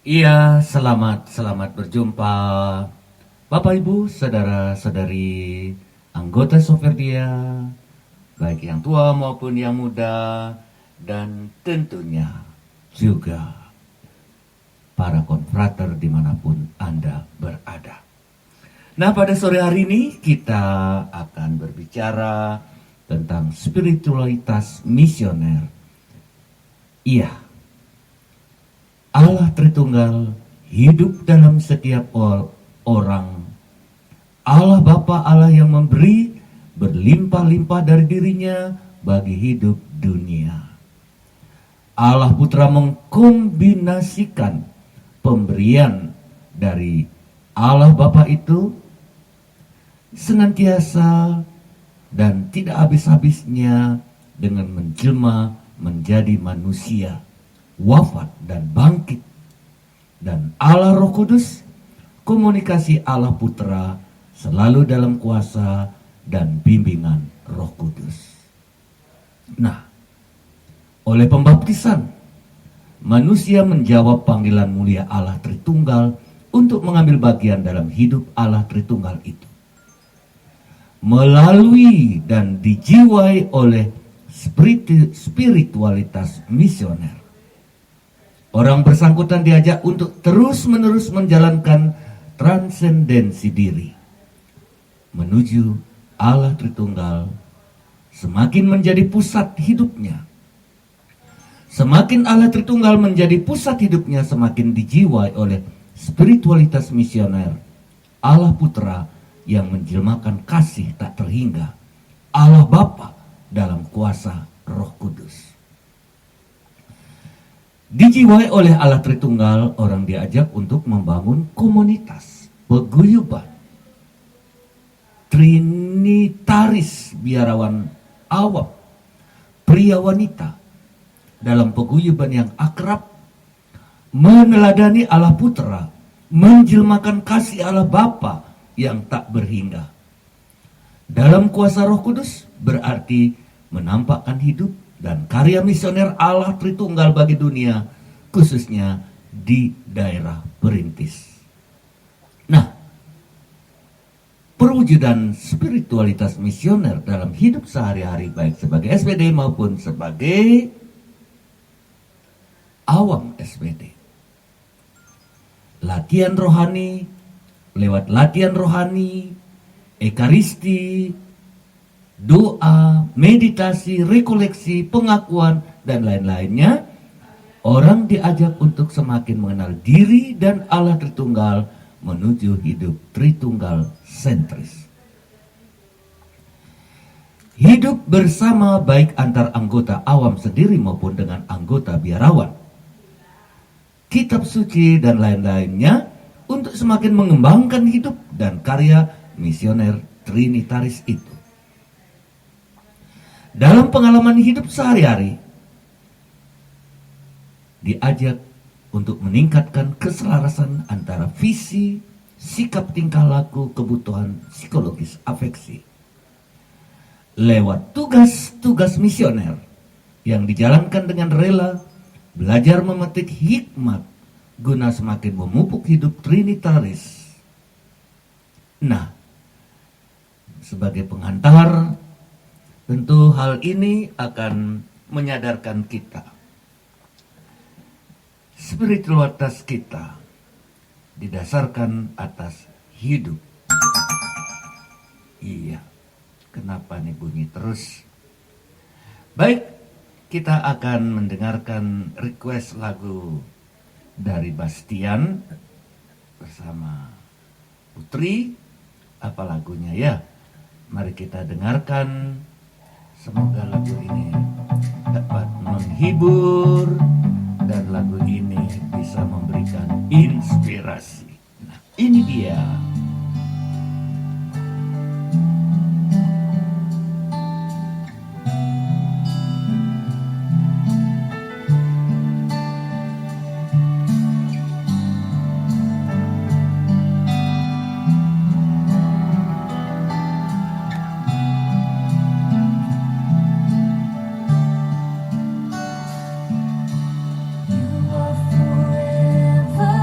Iya, selamat berjumpa Bapak Ibu, saudara-saudari, anggota Soferdia, baik yang tua maupun yang muda, dan tentunya juga para konfrater dimanapun Anda berada. Nah, pada sore hari ini kita akan berbicara tentang spiritualitas misioner. Iya, Allah Tritunggal hidup dalam setiap orang. Allah Bapa, Allah yang memberi berlimpah-limpah dari dirinya bagi hidup dunia. Allah Putra mengkombinasikan pemberian dari Allah Bapa itu senantiasa dan tidak habis-habisnya dengan menjelma menjadi manusia, wafat dan bangkit. Dan Allah Roh Kudus, komunikasi Allah Putra selalu dalam kuasa dan bimbingan Roh Kudus. Nah, oleh pembaptisan, manusia menjawab panggilan mulia Allah Tritunggal untuk mengambil bagian dalam hidup Allah Tritunggal itu. Melalui dan dijiwai oleh spiritualitas misioner, orang bersangkutan diajak untuk terus-menerus menjalankan transendensi diri menuju Allah Tritunggal, semakin menjadi pusat hidupnya. Semakin Allah Tritunggal menjadi pusat hidupnya, semakin dijiwai oleh spiritualitas misioner Allah Putra yang menjelmakan kasih tak terhingga Allah Bapa dalam kuasa Roh Kudus. Dijiwai oleh Allah Tritunggal, orang diajak untuk membangun komunitas paguyuban trinitaris biarawan awam, pria wanita, dalam paguyuban yang akrab, meneladani Allah Putra, menjelmakan kasih Allah Bapa yang tak berhingga. Dalam kuasa Roh Kudus berarti menampakkan hidup dan karya misioner Allah Tritunggal bagi dunia, khususnya di daerah perintis. Nah, perwujudan spiritualitas misioner dalam hidup sehari-hari, baik sebagai SPD maupun sebagai awam SPD. Latihan rohani, lewat latihan rohani, ekaristi, doa, meditasi, rekoleksi, pengakuan, dan lain-lainnya, orang diajak untuk semakin mengenal diri dan Allah Tritunggal menuju hidup Tritunggal sentris. Hidup bersama baik antar anggota awam sendiri maupun dengan anggota biarawan, kitab suci, dan lain-lainnya untuk semakin mengembangkan hidup dan karya misioner trinitaris itu. Dalam pengalaman hidup sehari-hari, diajak untuk meningkatkan keselarasan antara visi, sikap tingkah laku, kebutuhan psikologis, afeksi. Lewat tugas-tugas misioner yang dijalankan dengan rela, belajar memetik hikmat guna semakin memupuk hidup trinitaris. Nah, sebagai pengantar, tentu hal ini akan menyadarkan kita, spiritualitas kita didasarkan atas hidup. Iya, kenapa nih bunyi terus? Baik, kita akan mendengarkan request lagu dari Bastian bersama Putri. Apa lagunya ya? Mari kita dengarkan. Semoga lagu ini dapat menghibur dan lagu ini bisa memberikan inspirasi. Nah, ini dia. You are forever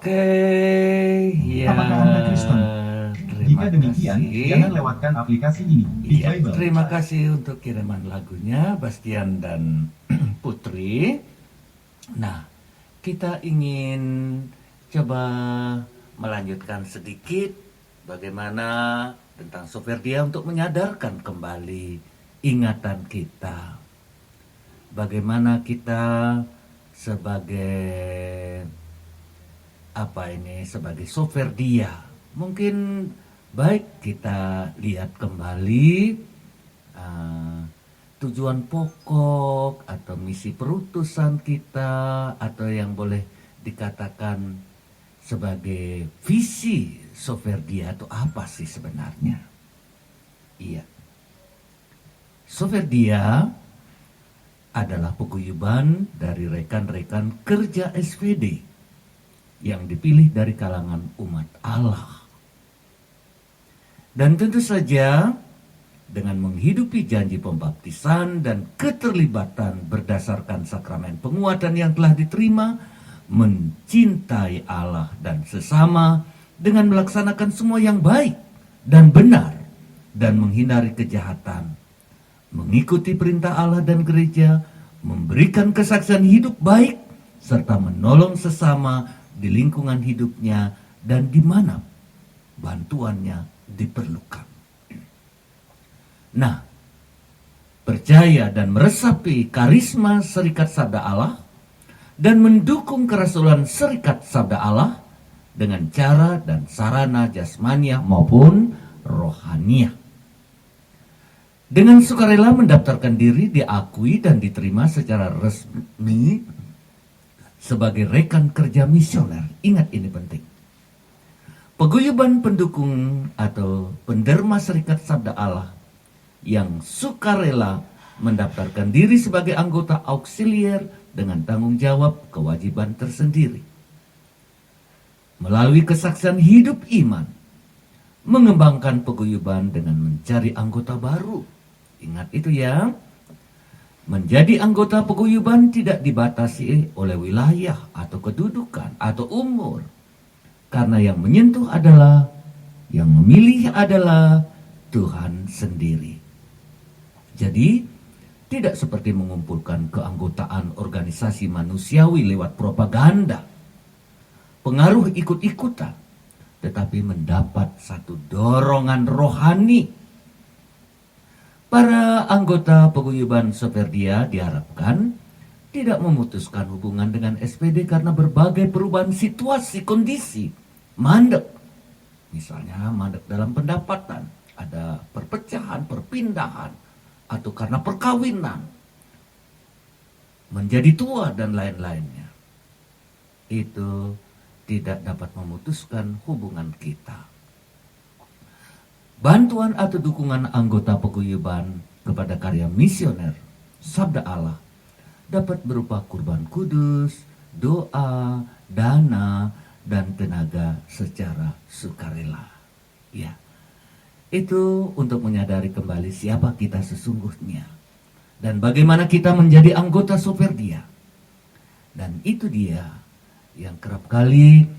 Oke, ya. Apakah Anda Kristen? Jika demikian, kasih. jangan lewatkan aplikasi ini di Iya, Bible. terima kasih untuk kiriman lagunya Bastian dan Putri. Nah, kita ingin coba melanjutkan sedikit bagaimana tentang Soferdia untuk menyadarkan kembali ingatan kita. Bagaimana kita sebagai sebagai Soferdia, mungkin baik kita lihat kembali tujuan pokok atau misi perutusan kita, atau yang boleh dikatakan sebagai visi Soferdia itu apa sih sebenarnya? Iya, Soferdia adalah paguyuban dari rekan-rekan kerja SPD yang dipilih dari kalangan umat Allah. Dan tentu saja dengan menghidupi janji pembaptisan dan keterlibatan berdasarkan sakramen penguatan yang telah diterima, mencintai Allah dan sesama dengan melaksanakan semua yang baik dan benar dan menghindari kejahatan, mengikuti perintah Allah dan gereja, memberikan kesaksian hidup baik, serta menolong sesama di lingkungan hidupnya dan di mana bantuannya diperlukan. Nah, percaya dan meresapi karisma Serikat Sabda Allah dan mendukung kerasulan Serikat Sabda Allah dengan cara dan sarana jasmaniah maupun rohaniah. Dengan sukarela mendaftarkan diri, diakui dan diterima secara resmi sebagai rekan kerja misioner. Ingat, ini penting. Paguyuban pendukung atau penderma Serikat Sabda Allah yang sukarela mendaftarkan diri sebagai anggota auxiliar dengan tanggung jawab kewajiban tersendiri. Melalui kesaksian hidup iman, mengembangkan paguyuban dengan mencari anggota baru. Ingat itu ya. Menjadi anggota paguyuban tidak dibatasi oleh wilayah atau kedudukan atau umur. Karena yang menyentuh adalah, yang memilih adalah Tuhan sendiri. Jadi, tidak seperti mengumpulkan keanggotaan organisasi manusiawi lewat propaganda, pengaruh ikut-ikutan, tetapi mendapat satu dorongan rohani. Para anggota paguyuban Soferdia diharapkan tidak memutuskan hubungan dengan SPD karena berbagai perubahan situasi, kondisi, mandek. Misalnya mandek dalam pendapatan, ada perpecahan, perpindahan, atau karena perkawinan, menjadi tua dan lain-lainnya. Itu tidak dapat memutuskan hubungan kita. Bantuan atau dukungan anggota paguyuban kepada karya misioner Sabda Allah dapat berupa kurban kudus, doa, dana, dan tenaga secara sukarela. Ya, itu untuk menyadari kembali siapa kita sesungguhnya dan bagaimana kita menjadi anggota Soferdia. Dan itu dia yang kerap kali,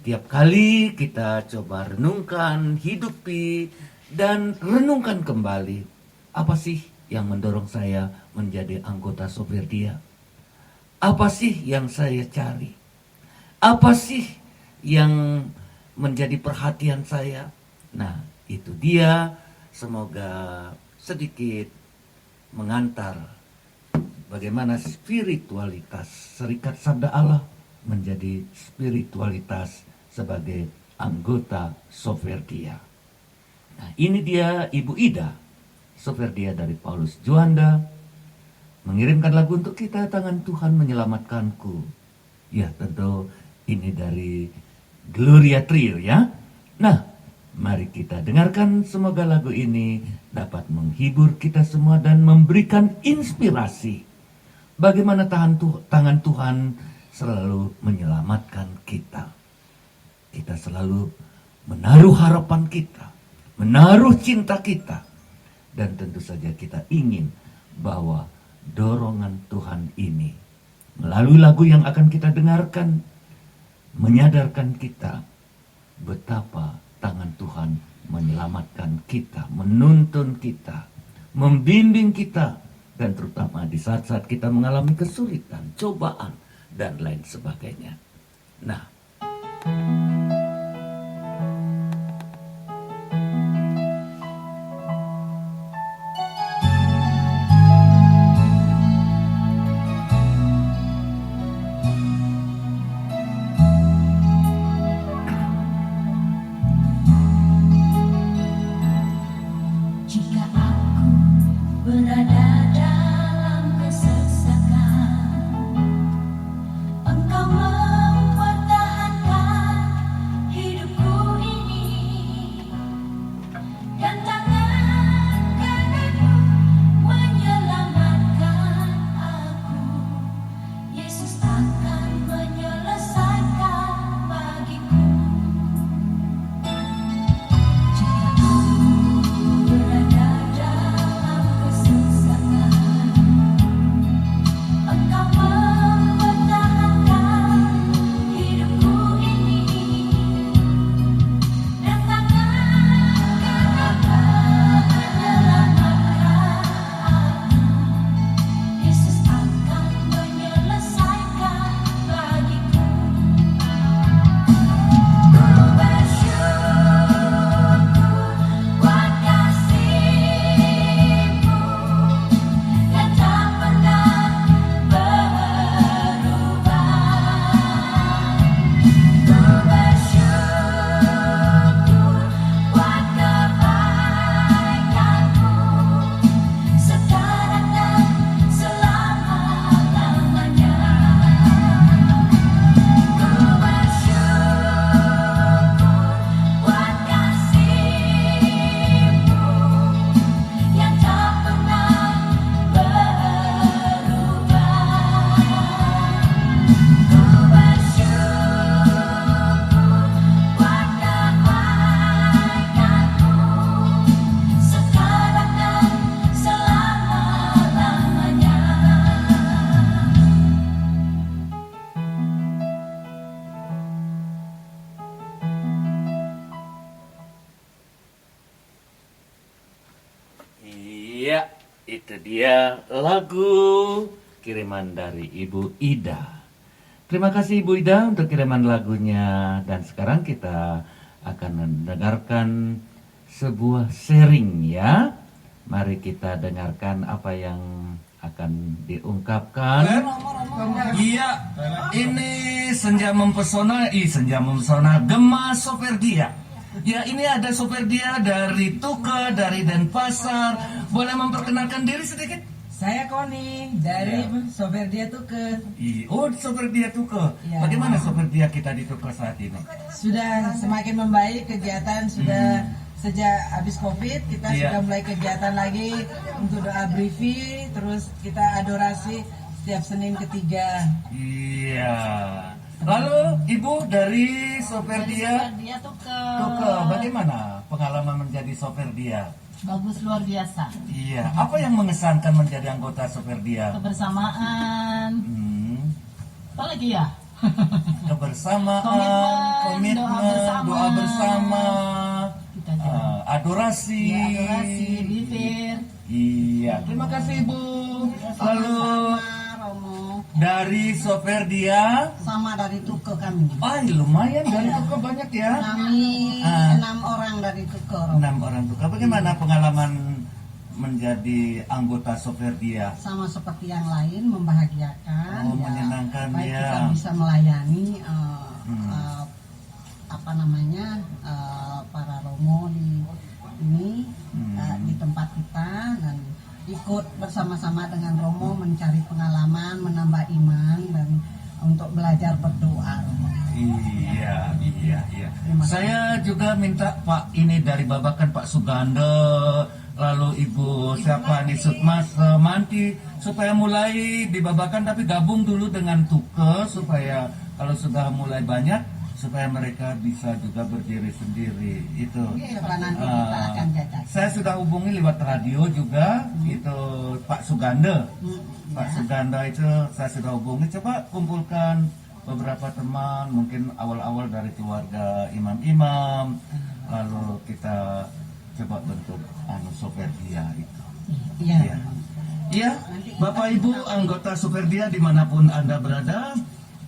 tiap kali kita coba renungkan, hidupi, dan renungkan kembali. Apa sih yang mendorong saya menjadi anggota Soferdia? Apa sih yang saya cari? Apa sih yang menjadi perhatian saya? Nah, itu dia. Semoga sedikit mengantar bagaimana spiritualitas Serikat Sabda Allah menjadi spiritualitas sebagai anggota Soferdia. Nah, ini dia Ibu Ida Soferdia dari Paulus Juanda mengirimkan lagu untuk kita, Tangan Tuhan Menyelamatkanku. Ya, tentu ini dari Gloria Trio ya. Nah, mari kita dengarkan, semoga lagu ini dapat menghibur kita semua dan memberikan inspirasi bagaimana tangan Tuhan selalu menyelamatkan kita. Kita selalu menaruh harapan kita, menaruh cinta kita, dan tentu saja kita ingin bahwa dorongan Tuhan ini melalui lagu yang akan kita dengarkan menyadarkan kita betapa tangan Tuhan menyelamatkan kita, menuntun kita, membimbing kita, dan terutama di saat-saat kita mengalami kesulitan, cobaan, dan lain sebagainya. Nah, jika aku berada dalam kesesakan, Engkau mempertahankan hidupku ini, dan tangan kananmu menyelamatkan aku. Yesus akan menyelesaikan bagiku. Jika berada dalam kesesakan, Engkau mempertahankan hidupku ini, dan tangan kananmu menyelamatkan aku. Yesus akan menyelesaikan bagiku. Ku bersyukur buat kasih-Mu yang tak pernah berubah. Ku bersyukur buat kebaikan-Mu sekarang dan selama-lamanya. Ku bersyukur buat kasih-Mu yang tak pernah berubah. Ku bersyukur buat kebaikan-Mu sekarang dan selama-lamanya. iya, itu dia lagu kiriman dari Ibu Ida. Terima kasih Ibu Ida untuk kiriman lagunya. Dan sekarang kita akan mendengarkan sebuah sharing ya. Mari kita dengarkan apa yang akan diungkapkan. Iya, ini senja mempesona, Gema Soperdia. Ya, ini ada Soperdia dari Tuke, dari Denpasar. Boleh memperkenalkan diri sedikit? Saya Koni dari Soperdia Tuke. Oh, Soperdia Tuke. Iya. Bagaimana Soperdia kita di Tuke saat ini? Sudah semakin membaik kegiatan sudah sejak habis Covid kita Iya. sudah mulai kegiatan lagi untuk doa briefing, terus kita adorasi setiap Senin ketiga. Iya. Lalu Ibu dari Soperdia Dia tuh Tuke, bagaimana pengalaman menjadi Soperdia? bagus, luar biasa. Iya. Apa yang mengesankan menjadi anggota Soperdia? Kebersamaan, Hmm. apa lagi ya? Kebersamaan, komitmen, doa bersama, Kita jalan. adorasi. Ya, adorasi, bibir. Iya, terima kasih Ibu. Lalu Romo, dari Soperdia, sama dari Tuke kami. lumayan dari Tuke banyak ya. Kami Ah. 6 orang dari Tuke, Romo. 6 orang Tuke. Bagaimana pengalaman menjadi anggota Soperdia? Sama seperti yang lain, membahagiakan. Oh, menyenangkan, baik ya. kita bisa melayani Hmm. para Romo di ini Hmm. di tempat kita, dan ikut bersama-sama dengan Romo mencari pengalaman, menambah iman, dan untuk belajar berdoa, Romo. Iya. Terima kasih. Saya juga minta Pak ini dari Babakan Pak Suganda, lalu Ibu siapa nih Sutmas Manti, supaya mulai di Babakan tapi gabung dulu dengan Tuke supaya kalau sudah mulai banyak supaya mereka bisa juga berdiri sendiri itu. Coba nanti kita akan jajak. Saya sudah hubungi lewat radio juga itu Pak Suganda. Pak Suganda itu saya sudah hubungi, coba kumpulkan beberapa teman mungkin awal-awal dari keluarga imam-imam, lalu kita coba bentuk Soperdia itu. Iya. Iya, Bapak Ibu anggota Soperdia dimanapun Anda berada,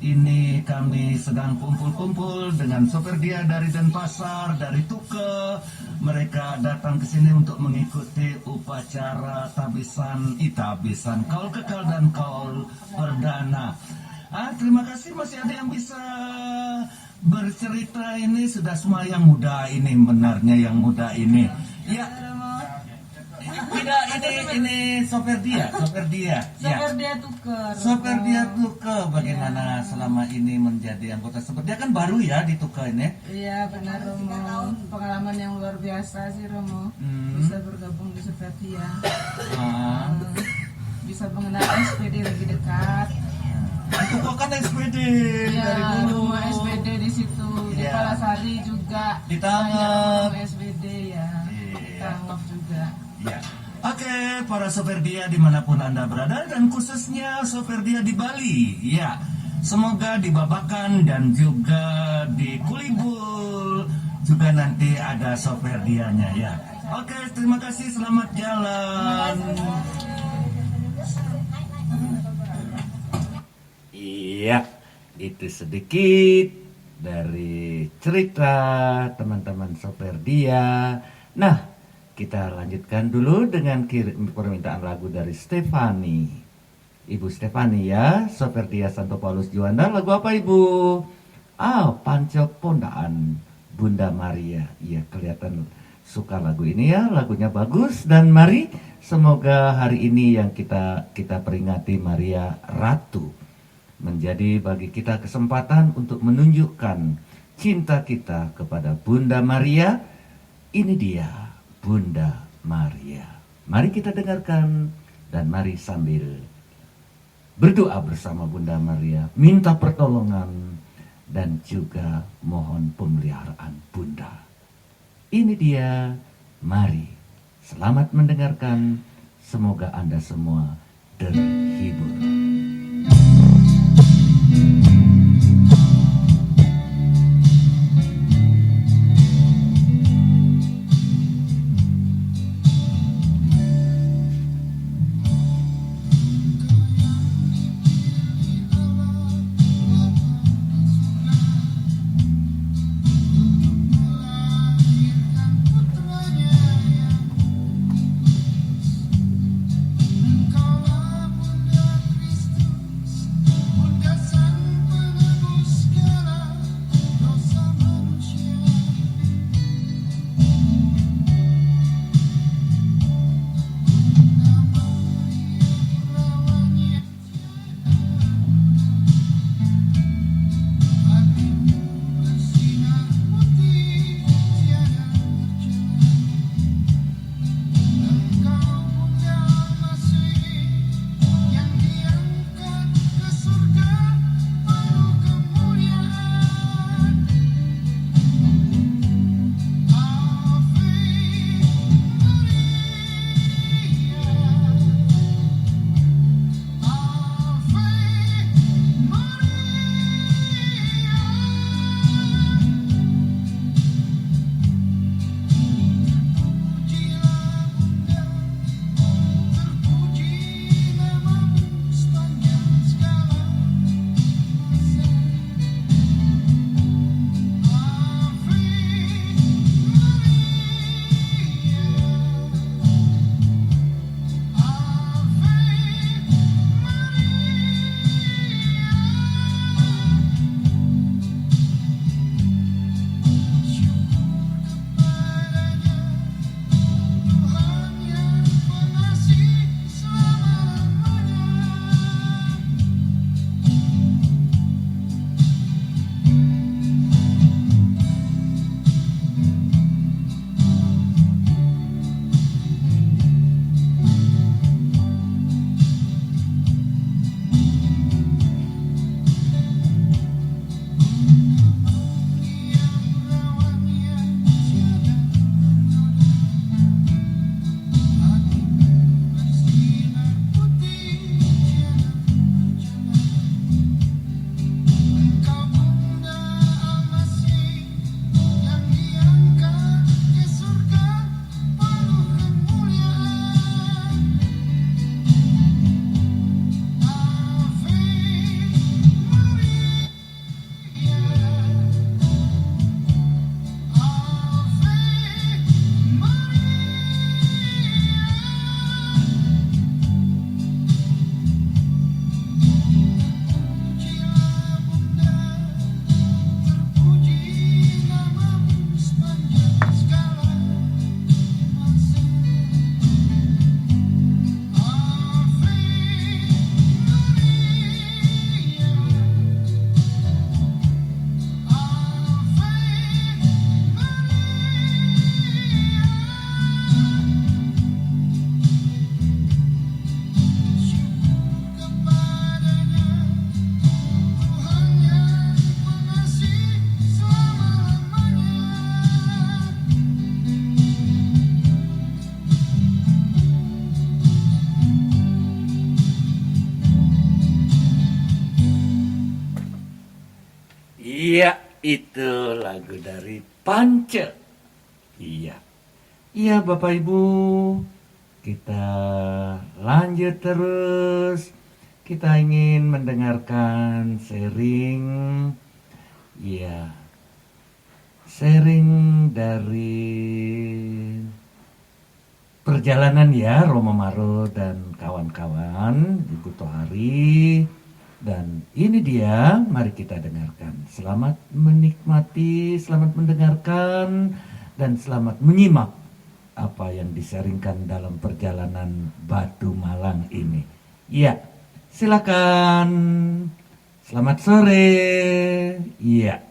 ini kami sedang kumpul-kumpul dengan Soperdia dari Denpasar, dari Tuke. Mereka datang ke sini untuk mengikuti upacara tabisan kaul kekal dan kaul perdana. Terima kasih, masih ada yang bisa bercerita. Ini sudah semua yang muda ini, benarnya yang muda ini. Ya, tidak, ini Soperdia. Soperdia Tuker. Soperdia Tuke, bagaimana selama ini menjadi anggota Soperdia, kan baru ya di Tuke ini? Iya benar Romo, pengalaman yang luar biasa sih Romo, bisa bergabung di Soperdia, bisa mengenal SPD lebih dekat. Tuke kan SPD Iya, dari dulu. rumah SPD di situ, di Iya. Palasari juga. Di Tangap. Banyak rumah SPD ya, di Iya. Tangap juga. Ya. Oke, para Soperdia dimanapun Anda berada, dan khususnya Soperdia di Bali, ya, semoga di Babakan dan juga di Kulibul juga nanti ada Soperdianya, ya. Oke, terima kasih, selamat jalan. Iya, itu sedikit dari cerita teman-teman Soperdia. Nah, kita lanjutkan dulu dengan permintaan lagu dari Stefani. Ibu Stefani ya, Soperdia Santo Paulus Juanda. Lagu apa Ibu? Panco Pondaan Bunda Maria. Iya, kelihatan suka lagu ini ya, lagunya bagus. Dan mari, semoga hari ini yang kita peringati Maria Ratu menjadi bagi kita kesempatan untuk menunjukkan cinta kita kepada Bunda Maria. Ini dia Bunda Maria. Mari kita dengarkan dan mari sambil berdoa bersama Bunda Maria, minta pertolongan dan juga mohon pemeliharaan Bunda. Ini dia, mari. Selamat mendengarkan, semoga Anda semua terhibur. Engkaulah Bunda Iya, itu lagu dari Pance. Iya. Iya, Bapak Ibu. Kita lanjut terus. Kita ingin mendengarkan sharing. Iya. Sharing dari perjalanan ya Romo Maro dan kawan-kawan di Buto Hari. Dan ini dia, mari kita dengarkan. Selamat menikmati, selamat mendengarkan, dan selamat menyimak apa yang disaringkan dalam perjalanan Batu Malang ini. Iya, silakan. Selamat sore. Iya.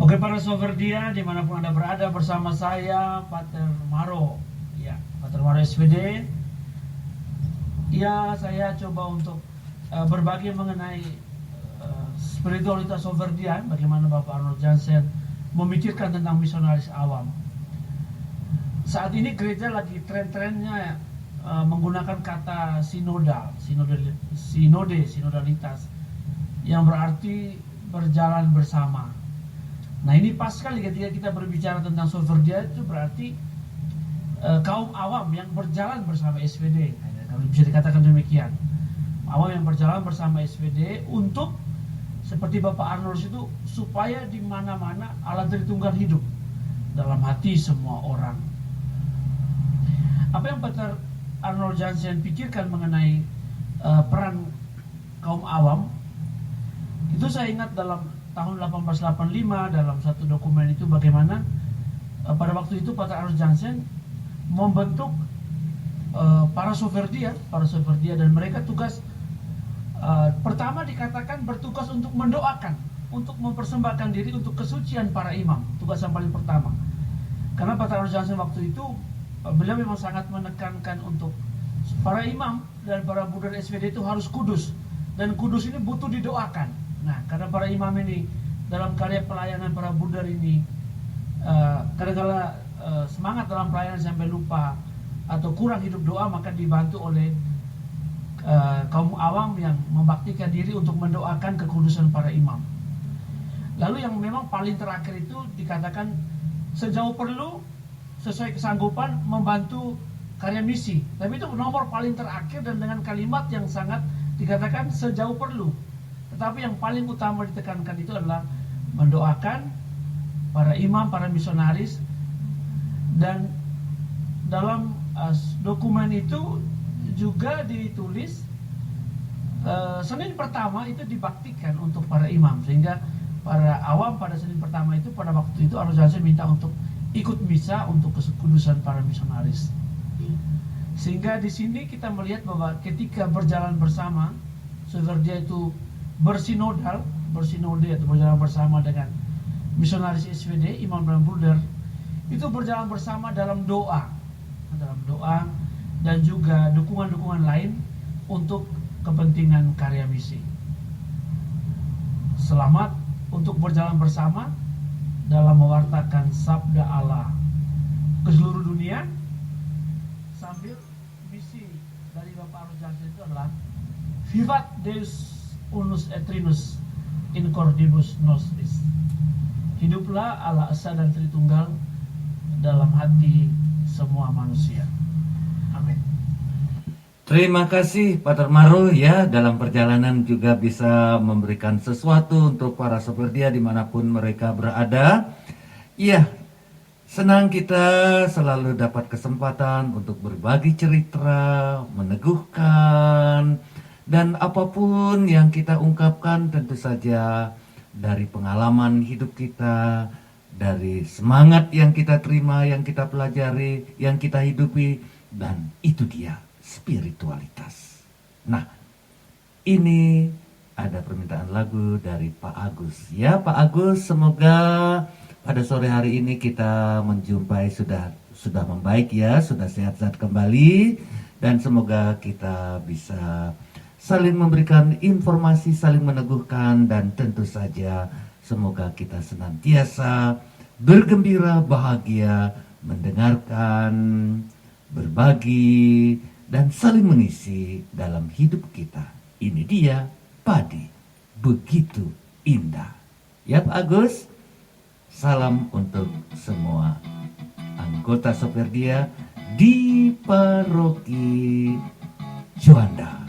Oke para Soverdia, dimanapun Anda berada, bersama saya Pater Maro. Ya, Pater Maro SVD. Ya, saya coba untuk berbagi mengenai spiritualitas Soverdia, bagaimana Bapak Arnold Jansen memikirkan tentang misionaris awam. Saat ini gereja lagi tren-trennya menggunakan kata sinodalitas, yang berarti berjalan bersama. Nah, ini pas sekali ketika kita berbicara tentang Soverdia, itu berarti kaum awam yang berjalan bersama SVD, kalau bisa dikatakan demikian. Awam yang berjalan bersama SVD untuk, seperti Bapak Arnold itu, supaya di mana-mana Allah Tritunggal hidup dalam hati semua orang. Apa yang Pater Arnold Jansen pikirkan mengenai peran kaum awam, itu saya ingat dalam tahun 1885 dalam satu dokumen itu bagaimana pada waktu itu Pater Arnold Jansen membentuk para Soverdia dan mereka tugas pertama dikatakan bertugas untuk mendoakan, untuk mempersembahkan diri untuk kesucian para imam, tugas yang paling pertama. Karena Pater Arnold Jansen waktu itu beliau memang sangat menekankan untuk para imam dan para buddha SVD itu harus kudus, dan kudus ini butuh didoakan. Nah, karena para imam ini dalam karya pelayanan para Buddha ini kadang-kala semangat dalam pelayanan sampai lupa atau kurang hidup doa, maka dibantu oleh kaum awam yang membaktikan diri untuk mendoakan kekudusan para imam. Lalu yang memang paling terakhir itu dikatakan sejauh perlu, sesuai kesanggupan, membantu karya misi. Tapi itu nomor paling terakhir dan dengan kalimat yang sangat dikatakan sejauh perlu. Tetapi yang paling utama ditekankan itu adalah mendoakan para imam, para misionaris. Dan dalam dokumen itu juga ditulis Senin pertama itu dibaktikan untuk para imam, sehingga para awam pada Senin pertama itu, pada waktu itu Arnold Jansen minta untuk ikut misa untuk kesekudusan para misionaris. Sehingga di sini kita melihat bahwa ketika berjalan bersama, Soverdia itu bersinode atau berjalan bersama dengan misionaris SVD, imam dan bruder, itu berjalan bersama dalam doa dan juga dukungan-dukungan lain untuk kepentingan karya misi. Selamat untuk berjalan bersama dalam mewartakan sabda Allah ke seluruh dunia, sambil misi dari Bapak Arnold Jansen itu adalah Vivat Deus Unus et Trinus in cordibus nostris. Hiduplah Allah Esa dan Tritunggal dalam hati semua manusia. Amin. Terima kasih Pater Maro ya, dalam perjalanan juga bisa memberikan sesuatu untuk para Soverdia dimanapun mereka berada. Iya, senang kita selalu dapat kesempatan untuk berbagi cerita, meneguhkan, dan apapun yang kita ungkapkan tentu saja dari pengalaman hidup kita, dari semangat yang kita terima, yang kita pelajari, yang kita hidupi, dan itu dia spiritualitas. Nah, ini ada permintaan lagu dari Pak Agus. Ya, Pak Agus, semoga pada sore hari ini kita menjumpai sudah membaik ya, sudah sehat-sehat kembali, dan semoga kita bisa saling memberikan informasi, saling meneguhkan, dan tentu saja semoga kita senantiasa bergembira, bahagia, mendengarkan, berbagi, dan saling mengisi dalam hidup kita Ini dia padi, begitu indah. Ya Pak Agus, salam untuk semua anggota Soperdia di Paroki Juanda.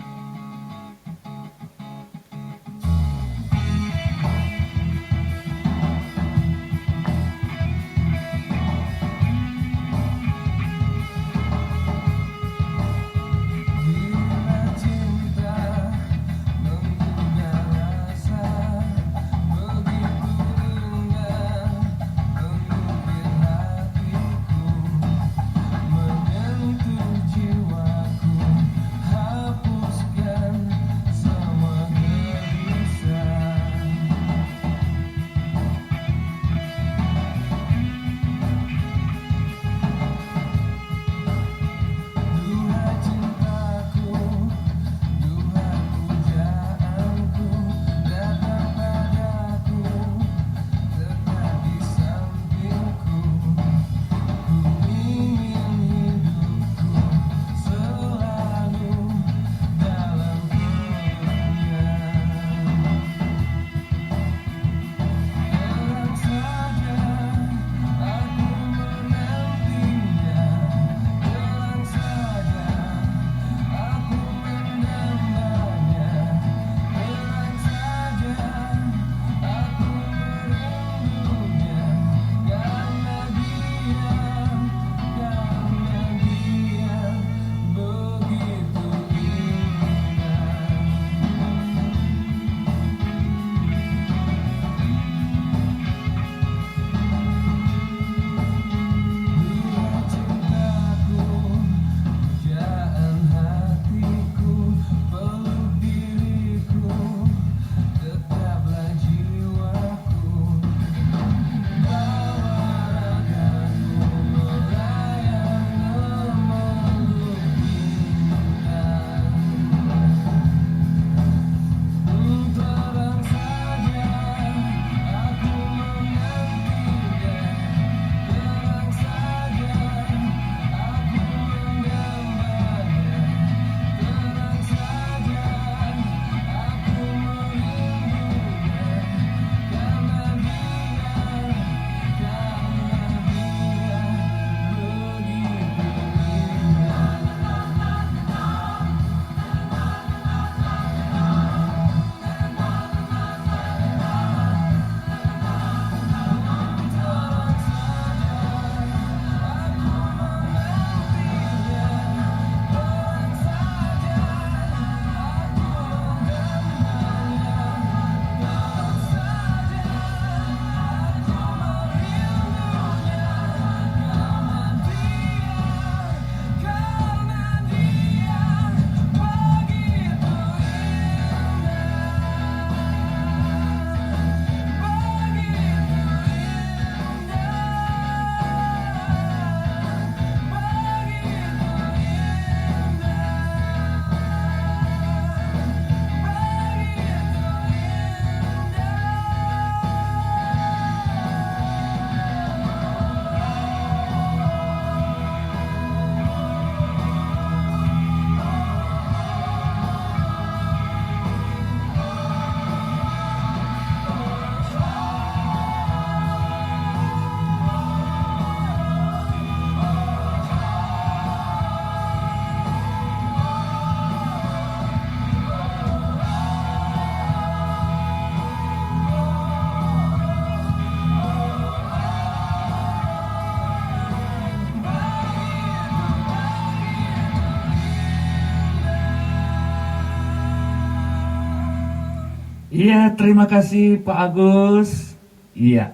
Iya, terima kasih Pak Agus. Iya.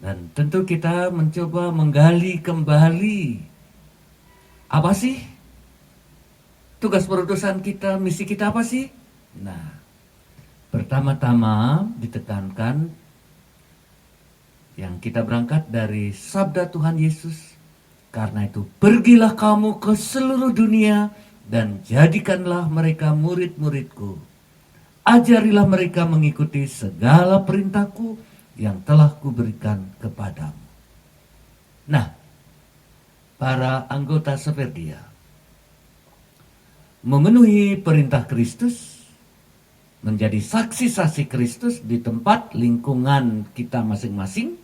Dan tentu kita mencoba menggali kembali apa sih tugas perutusan kita, misi kita apa sih? Nah, pertama-tama ditekankan yang kita berangkat dari sabda Tuhan Yesus. Karena itu pergilah kamu ke seluruh dunia dan jadikanlah mereka murid-muridku. Ajarilah mereka mengikuti segala perintahku yang telah kuberikan kepadamu. Nah, para anggota Seperdia memenuhi perintah Kristus menjadi saksi-saksi Kristus di tempat lingkungan kita masing-masing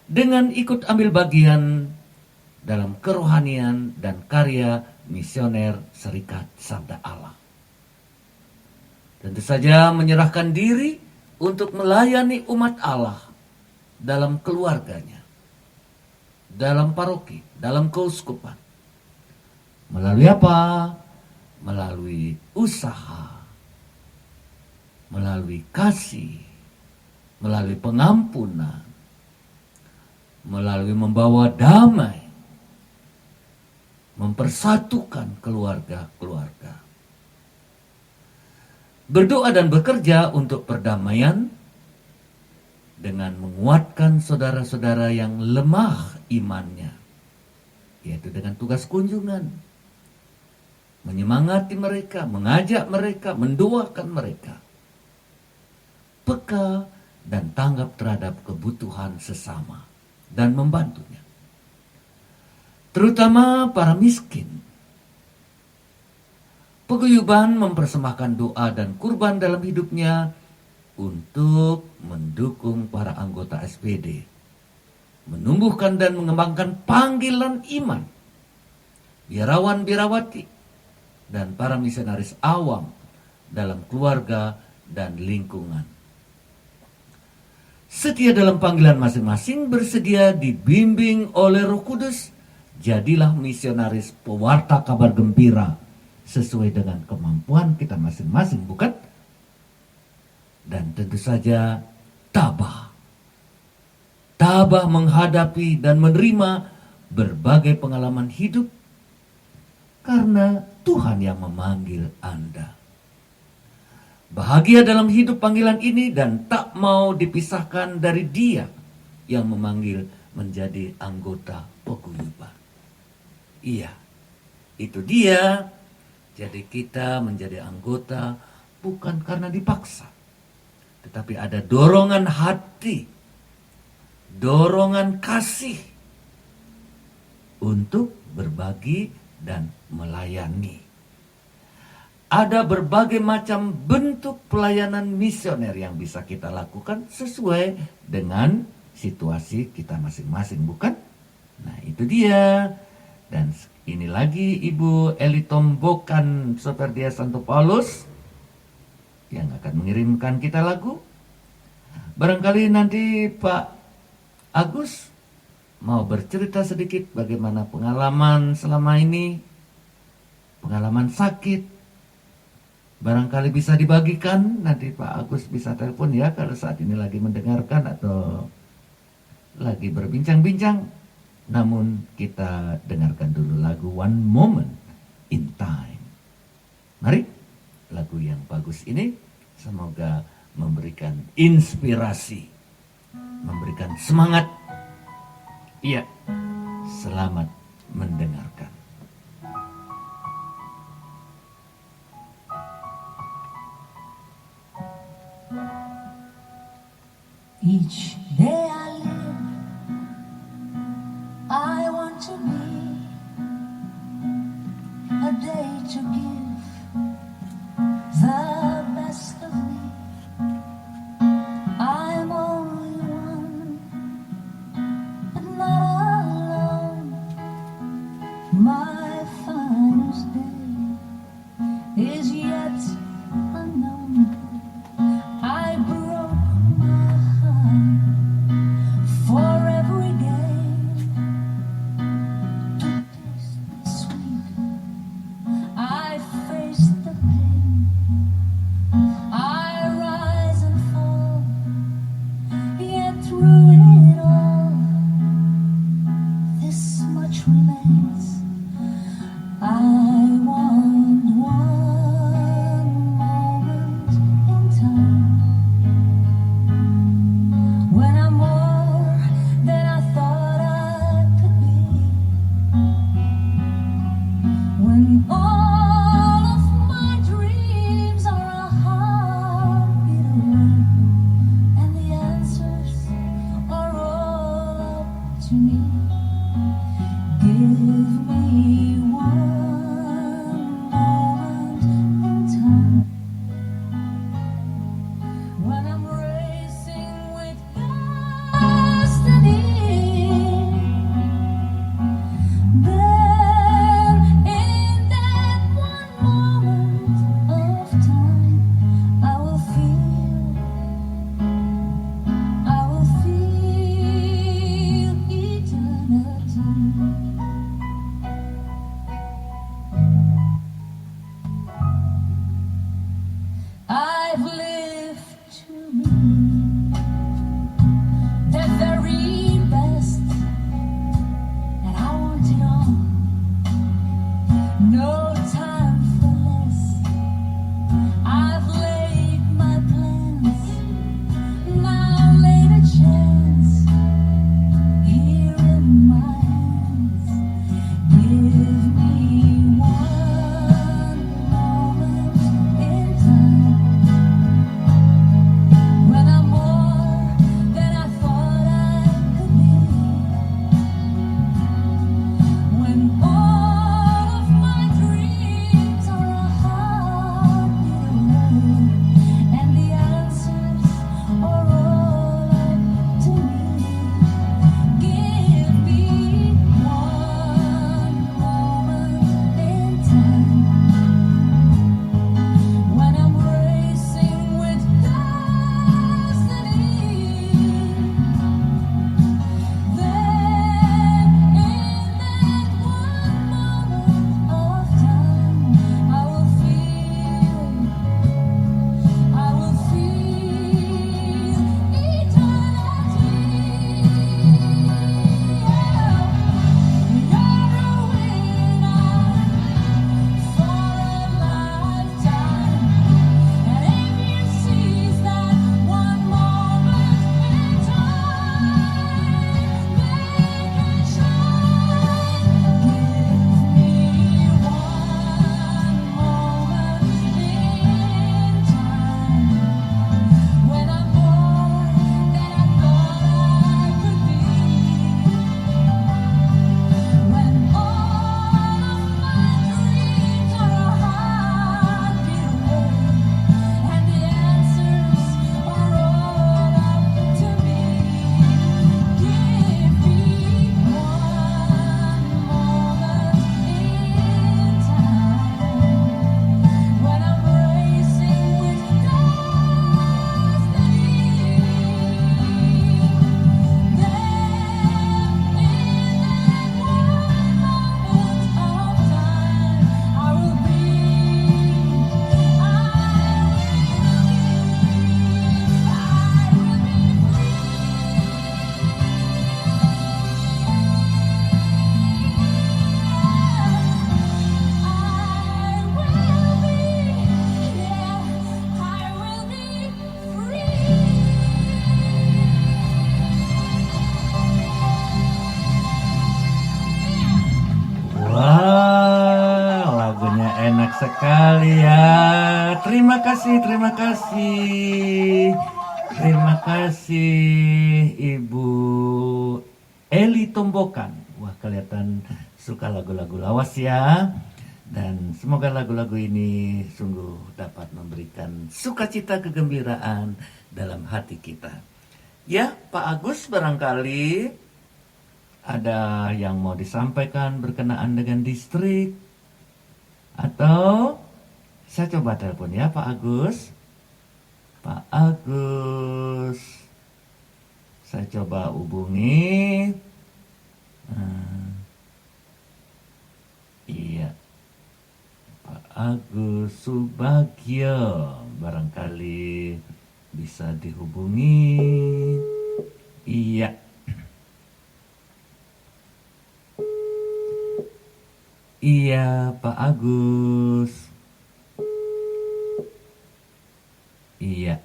dengan ikut ambil bagian dalam kerohanian dan karya misioner Serikat Sabda Allah. Tentu saja menyerahkan diri untuk melayani umat Allah dalam keluarganya, dalam paroki, dalam keuskupan. Melalui apa? Melalui usaha, melalui kasih, melalui pengampunan, melalui membawa damai, mempersatukan keluarga-keluarga. Berdoa dan bekerja untuk perdamaian dengan menguatkan saudara-saudara yang lemah imannya, yaitu dengan tugas kunjungan, menyemangati mereka, mengajak mereka, mendoakan mereka, peka dan tanggap terhadap kebutuhan sesama, dan membantunya. Terutama para miskin. Paguyuban mempersembahkan doa dan kurban dalam hidupnya untuk mendukung para anggota SPD, menumbuhkan dan mengembangkan panggilan iman, biarawan-biarawati, dan para misionaris awam dalam keluarga dan lingkungan. Setia dalam panggilan masing-masing, bersedia dibimbing oleh Roh Kudus, jadilah misionaris pewarta kabar gembira sesuai dengan kemampuan kita masing-masing, bukan? Dan tentu saja tabah. Tabah menghadapi dan menerima berbagai pengalaman hidup karena Tuhan yang memanggil Anda. Bahagia dalam hidup panggilan ini dan tak mau dipisahkan dari Dia yang memanggil menjadi anggota paguyuban. Iya, itu dia. Jadi kita menjadi anggota bukan karena dipaksa, tetapi ada dorongan hati, dorongan kasih untuk berbagi dan melayani. Ada berbagai macam bentuk pelayanan misioner yang bisa kita lakukan sesuai dengan situasi kita masing-masing, bukan? Nah, itu dia. Dan ini lagi Ibu Eli Tombokan Soperdia Santo Paulus yang akan mengirimkan kita lagu. Barangkali nanti Pak Agus mau bercerita sedikit bagaimana pengalaman selama ini, pengalaman sakit. Barangkali bisa dibagikan, nanti Pak Agus bisa telepon ya kalau saat ini lagi mendengarkan atau lagi berbincang-bincang. Namun kita dengarkan dulu lagu One Moment in Time. Mari, lagu yang bagus ini semoga memberikan inspirasi, memberikan semangat. Iya, selamat mendengarkan. Each day I live, I want to be a day to give the best of me. I'm only one, but not alone. My finest day is yet unknown. I broke my heart for every game to taste the sweet. I faced the pain. I rise and fall, yet through it all, this much remains. I want one moment in time when I'm more than I thought I could be, when all of my dreams are a heartbeat away, and the answers are all up to me. Give me one moment in time. sekali ya. Terima kasih, terima kasih. Terima kasih Ibu Eli Tombokan. Wah, kelihatan suka lagu-lagu lawas ya. Dan semoga lagu-lagu ini sungguh dapat memberikan sukacita kegembiraan dalam hati kita. Ya, Pak Agus, barangkali ada yang mau disampaikan berkenaan dengan distrik. Atau saya coba telepon ya Pak Agus. Pak Agus, saya coba hubungi. Iya, Pak Agus Subagio, barangkali bisa dihubungi. Iya. Iya, Pak Agus. Iya.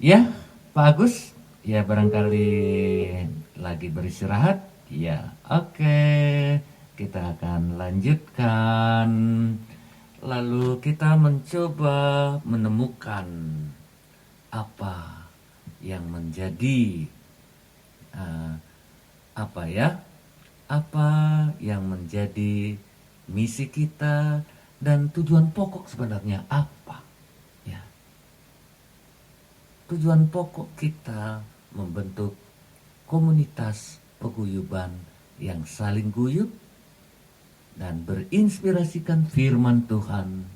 Ya, Pak Agus. Ya, barangkali lagi beristirahat. Ya, oke. Kita akan lanjutkan. Lalu kita mencoba menemukan apa yang menjadi apa yang menjadi misi kita dan tujuan pokok sebenarnya apa ya. Tujuan pokok kita membentuk komunitas paguyuban yang saling guyup dan berinspirasikan firman Tuhan.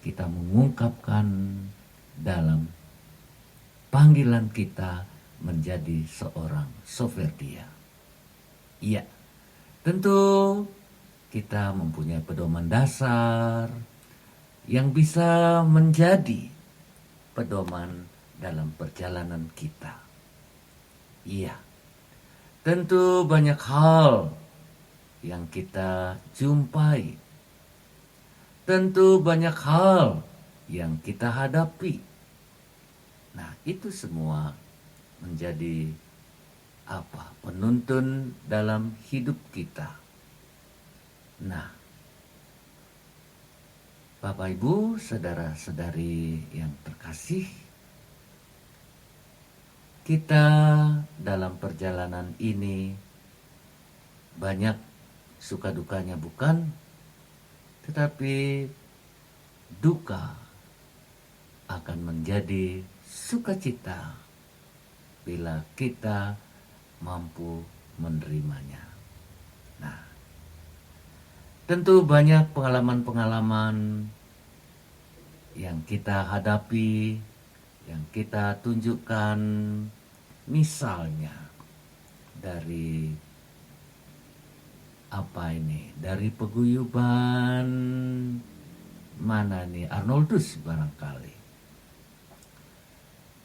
Kita mengungkapkan dalam panggilan kita menjadi seorang soferdia. Iya, tentu kita mempunyai pedoman dasar yang bisa menjadi pedoman dalam perjalanan kita. Iya, tentu banyak hal yang kita jumpai. Tentu banyak hal yang kita hadapi. Nah, itu semua menjadi penuntun dalam hidup kita. Nah, Bapak Ibu, saudara-saudari yang terkasih, kita dalam perjalanan ini banyak suka dukanya bukan, tetapi duka akan menjadi sukacita bila kita mampu menerimanya. Nah, tentu banyak pengalaman-pengalaman yang kita hadapi, yang kita tunjukkan, misalnya dari dari paguyuban mana nih, Arnoldus barangkali.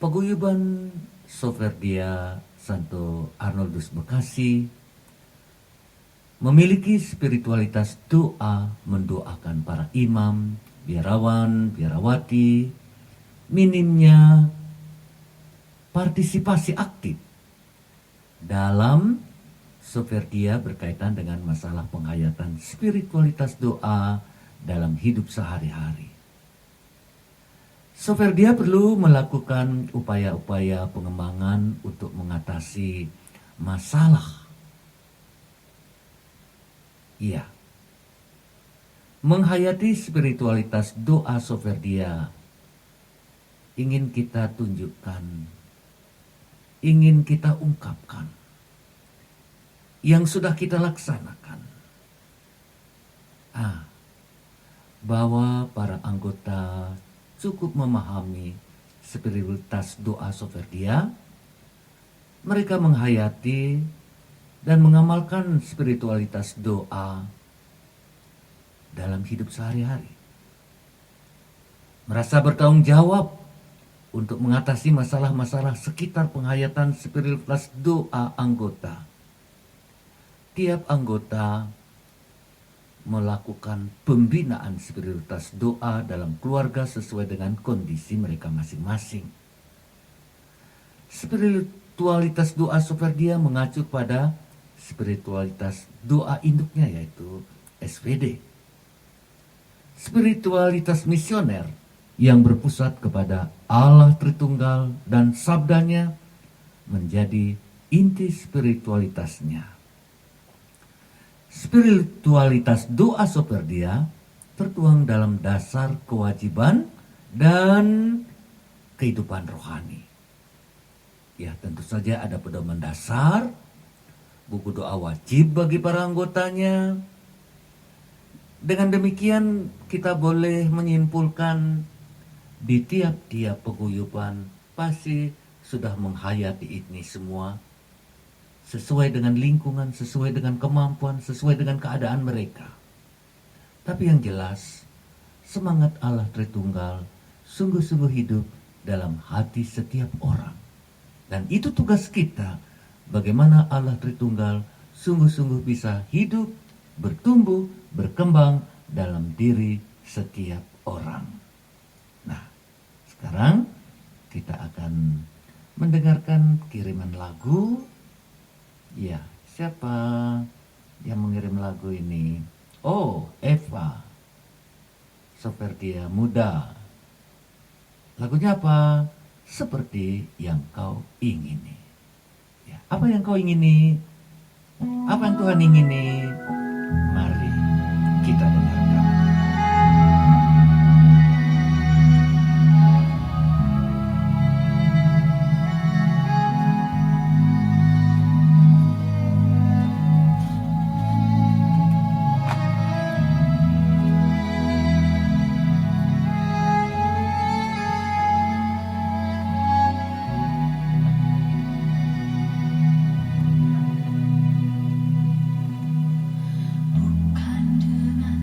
Paguyuban Soferdia Santo Arnoldus Bekasi memiliki spiritualitas doa, mendoakan para imam, biarawan, biarawati, minimnya partisipasi aktif dalam Soferdia berkaitan dengan masalah penghayatan spiritualitas doa dalam hidup sehari-hari. Soferdia perlu melakukan upaya-upaya pengembangan untuk mengatasi masalah. Iya. Menghayati spiritualitas doa Soferdia ingin kita tunjukkan, ingin kita ungkapkan yang sudah kita laksanakan. Bahwa para anggota cukup memahami spiritualitas doa Soferdia. Mereka menghayati dan mengamalkan spiritualitas doa dalam hidup sehari-hari. Merasa bertanggung jawab untuk mengatasi masalah-masalah sekitar penghayatan spiritualitas doa anggota. Tiap anggota melakukan pembinaan spiritualitas doa dalam keluarga sesuai dengan kondisi mereka masing-masing. Spiritualitas doa Soferdia mengacu pada spiritualitas doa induknya yaitu SPD. Spiritualitas misioner yang berpusat kepada Allah Tritunggal dan sabdanya menjadi inti spiritualitasnya. Spiritualitas doa Soperdia tertuang dalam dasar kewajiban dan kehidupan rohani. Ya, tentu saja ada pedoman dasar, buku doa wajib bagi para anggotanya. Dengan demikian kita boleh menyimpulkan di tiap-tiap paguyuban pasti sudah menghayati ini semua sesuai dengan lingkungan, sesuai dengan kemampuan, sesuai dengan keadaan mereka. Tapi yang jelas, semangat Allah Tritunggal sungguh-sungguh hidup dalam hati setiap orang. Dan itu tugas kita, bagaimana Allah Tritunggal sungguh-sungguh bisa hidup, bertumbuh, berkembang dalam diri setiap orang. Nah, sekarang kita akan mendengarkan kiriman lagu. Ya, siapa yang mengirim lagu ini? Oh, Eva Soperdia Muda. Lagunya apa? Seperti yang kau ingini. Ya, apa yang kau ingini? Apa yang Tuhan ingini? Mari kita dengarkan. Bukan dengan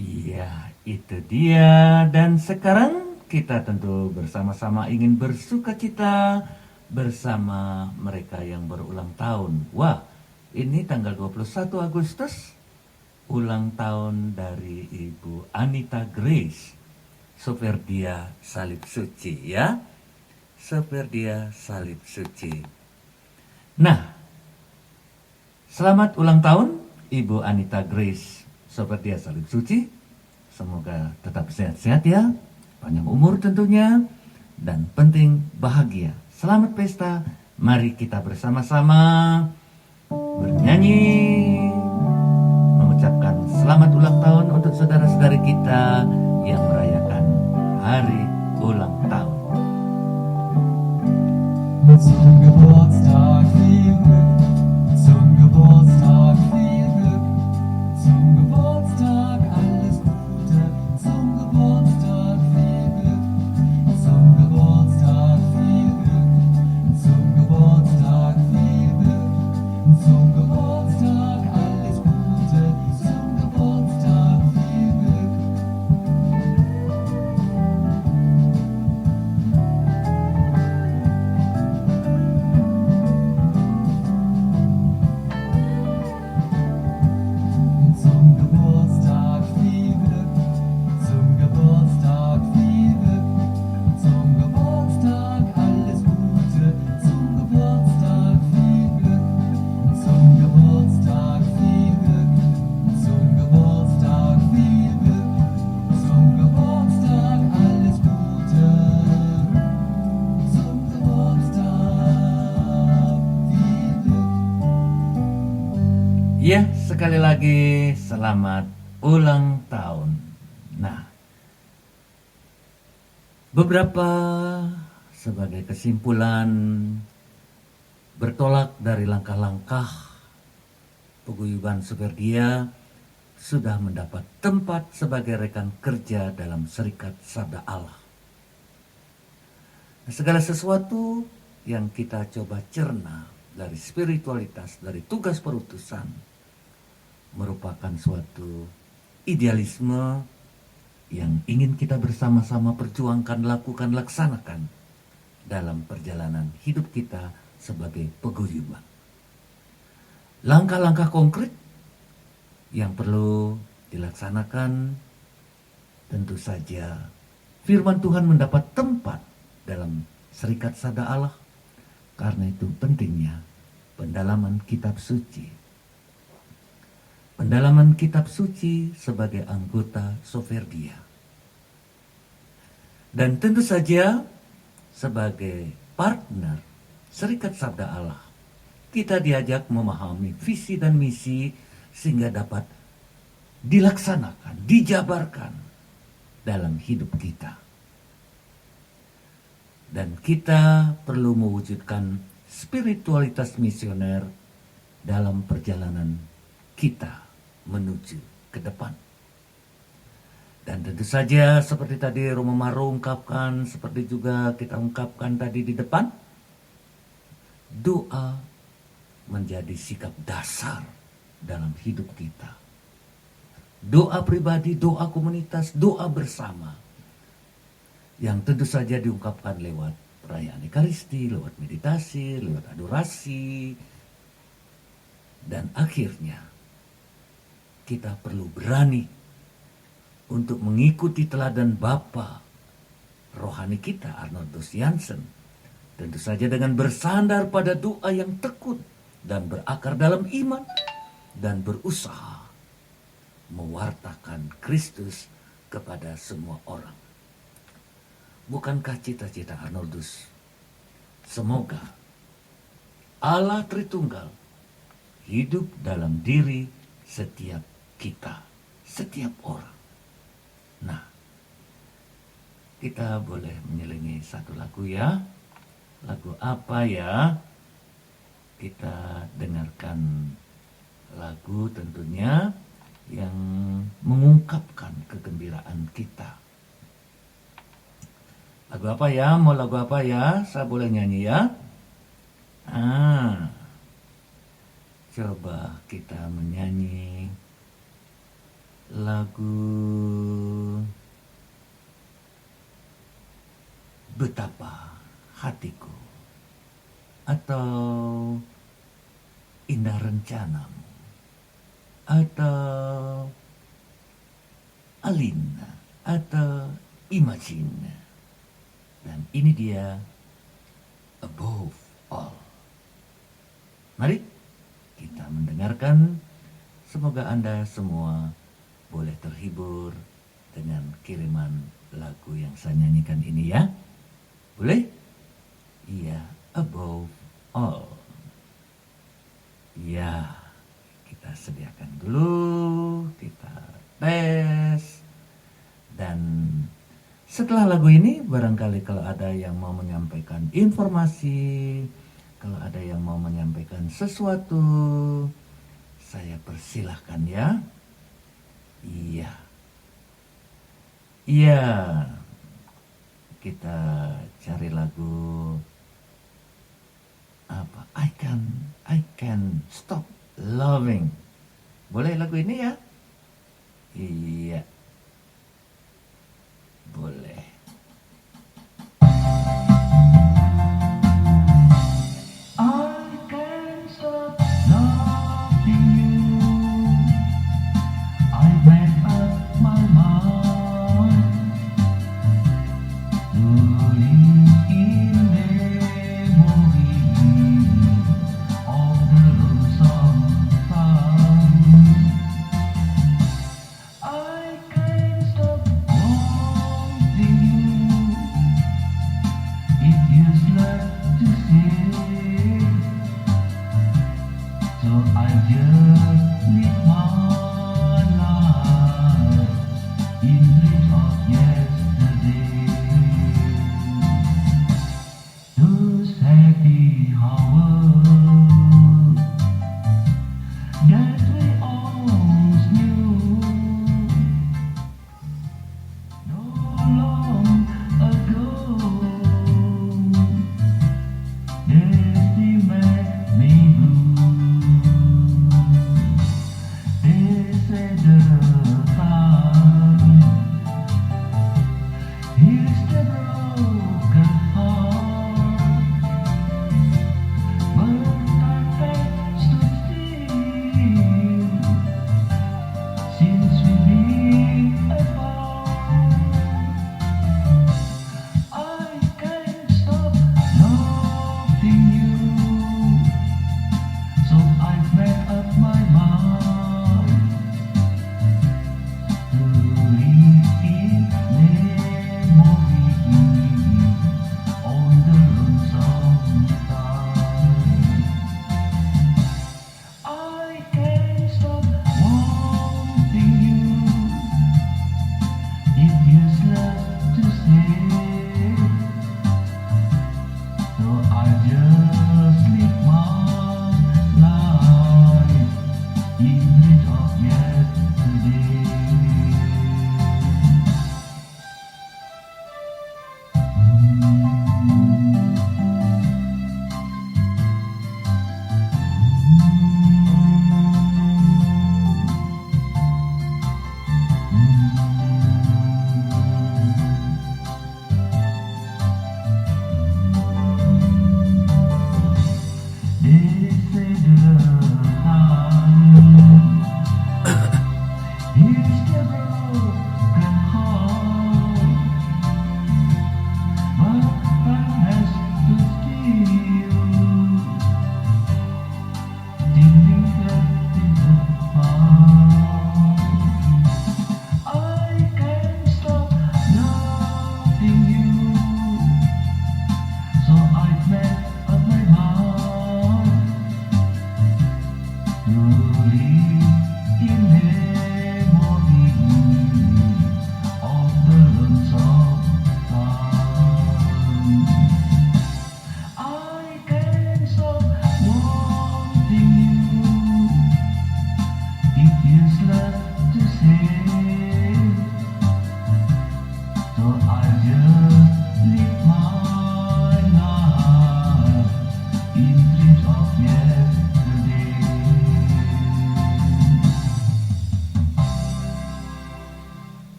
Iya, itu dia. Dan sekarang kita tentu bersama-sama ingin bersuka cita bersama mereka yang berulang tahun. Wah, ini tanggal 21 Agustus, ulang tahun dari Ibu Anita Grace Soferdia Salib Suci ya. Soferdia Salib Suci. Nah, selamat ulang tahun Ibu Anita Grace Soferdia Salib Suci. Semoga tetap sehat-sehat ya, panjang umur tentunya, dan penting bahagia. Selamat pesta, mari kita bersama-sama bernyanyi, mengucapkan selamat ulang tahun untuk saudara-saudari kita yang merayakan hari ulang tahun. Zum Geburtstag viel Glück, zum Geburtstag viel Glück, zum Geburtstag alles Gute, zum Geburtstag viel Glück, zum Geburtstag viel Glück, zum Geburtstag viel Glück, zum Geburtstag alles Gute, zum Geburtstag viel Glück. Zum Geburtstag viel Glück, zum Geburtstag viel Glück, zum Geburtstag alles Gute, zum Geburtstag viel Glück, zum Geburtstag viel Glück, zum Geburtstag viel Glück, zum Geburtstag alles Gute, zum Geburtstag viel Glück. Ya, sekali lagi selamat ulang tahun. Nah, beberapa sebagai kesimpulan bertolak dari langkah-langkah paguyuban Soferdia sudah mendapat tempat sebagai rekan kerja dalam Serikat Sabda Allah. Nah, segala sesuatu yang kita coba cerna dari spiritualitas, dari tugas perutusan, merupakan suatu idealisme yang ingin kita bersama-sama perjuangkan, lakukan, laksanakan dalam perjalanan hidup kita sebagai paguyuban. Langkah-langkah konkret yang perlu dilaksanakan, tentu saja firman Tuhan mendapat tempat dalam Serikat Sabda Allah. Karena itu pentingnya pendalaman kitab suci. Pendalaman kitab suci sebagai anggota Soferdia. Dan tentu saja sebagai partner Serikat Sabda Allah, kita diajak memahami visi dan misi sehingga dapat dilaksanakan, dijabarkan dalam hidup kita. Dan kita perlu mewujudkan spiritualitas misioner dalam perjalanan kita menuju ke depan. Dan tentu saja seperti tadi Romo Maro ungkapkan, seperti juga kita ungkapkan tadi di depan, doa menjadi sikap dasar dalam hidup kita. Doa pribadi, doa komunitas, doa bersama, yang tentu saja diungkapkan lewat perayaan Ekaristi, lewat meditasi, lewat adorasi, dan akhirnya kita perlu berani untuk mengikuti teladan Bapa rohani kita, Arnoldus Jansen. Tentu saja dengan bersandar pada doa yang tekun dan berakar dalam iman, dan berusaha mewartakan Kristus kepada semua orang. Bukankah cita-cita Arnoldus? Semoga Allah Tritunggal hidup dalam diri setiap kita, setiap orang. Nah, kita boleh menyelingi satu lagu ya. Lagu apa ya? Kita dengarkan lagu tentunya yang mengungkapkan kegembiraan kita. Lagu apa ya? Mau lagu apa ya? Saya boleh nyanyi ya? Coba kita menyanyi lagu Betapa Hatiku atau Indah Rencanamu atau Alina atau Imagine. Dan ini dia Above All. Mari kita mendengarkan. Semoga Anda semua boleh terhibur dengan kiriman lagu yang saya nyanyikan ini ya. Boleh? Iya, Above All. Ya, kita sediakan dulu, kita tes. Dan setelah lagu ini, barangkali kalau ada yang mau menyampaikan informasi, kalau ada yang mau menyampaikan sesuatu, saya persilahkan ya. Iya. Iya. Kita cari lagu apa? I can stop loving. Boleh lagu ini ya? Iya. Boleh. I can't stop loving you. I made up my mind to live in memory of the lonesome time. I can't stop wanting you. It's useless to say. So I just live my life in dreams of yesterday. Those happy hours that we always knew no long ago. They make me blue. They say the time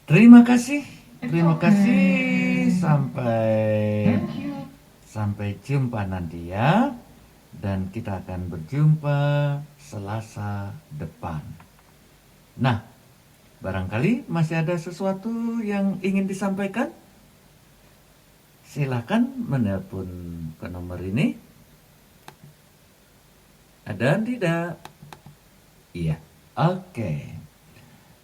Terima kasih. Sampai jumpa nanti ya. Dan kita akan berjumpa Selasa depan. Nah, barangkali masih ada sesuatu yang ingin disampaikan? Silakan menelpon ke nomor ini. Ada tidak? Iya, oke.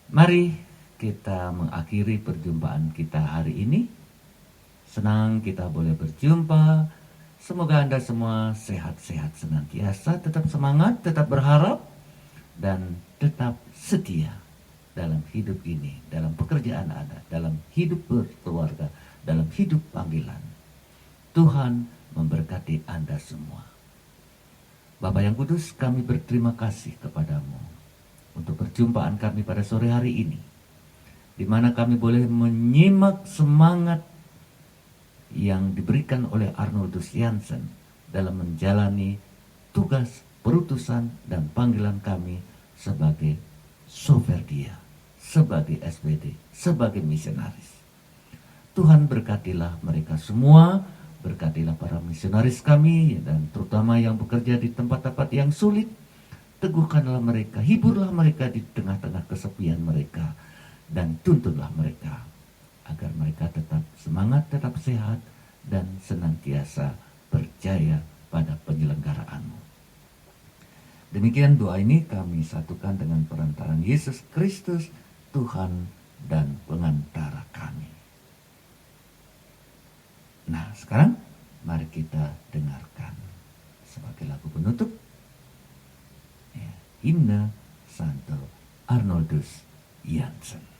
Mari kita mengakhiri perjumpaan kita hari ini. Senang kita boleh berjumpa. Semoga Anda semua sehat-sehat senantiasa, tetap semangat, tetap berharap, dan tetap setia dalam hidup ini, dalam pekerjaan Anda, dalam hidup berkeluarga, dalam hidup panggilan. Tuhan memberkati Anda semua. Bapa yang kudus, kami berterima kasih kepadamu untuk perjumpaan kami pada sore hari ini, di mana kami boleh menyimak semangat yang diberikan oleh Arnoldus Jansen dalam menjalani tugas perutusan dan panggilan kami sebagai Soferdia, sebagai SBD, sebagai misionaris. Tuhan berkatilah mereka semua, berkatilah para misionaris kami, dan terutama yang bekerja di tempat-tempat yang sulit. Teguhkanlah mereka, hiburlah mereka di tengah-tengah kesepian mereka, dan tuntunlah mereka agar mereka tetap semangat, tetap sehat, dan senantiasa percaya pada penyelenggaraanmu. Demikian doa ini kami satukan dengan perantaran Yesus Kristus, Tuhan dan pengantara kami. Nah, sekarang mari kita dengarkan sebagai lagu penutup ya, himne Santo Arnoldus Jansen.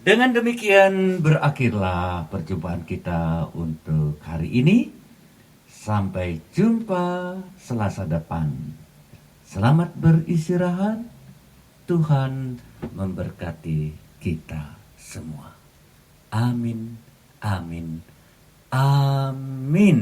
Dengan demikian berakhirlah perjumpaan kita untuk hari ini. Sampai jumpa Selasa depan. Selamat beristirahat. Tuhan memberkati kita semua. Amin, amin, amin.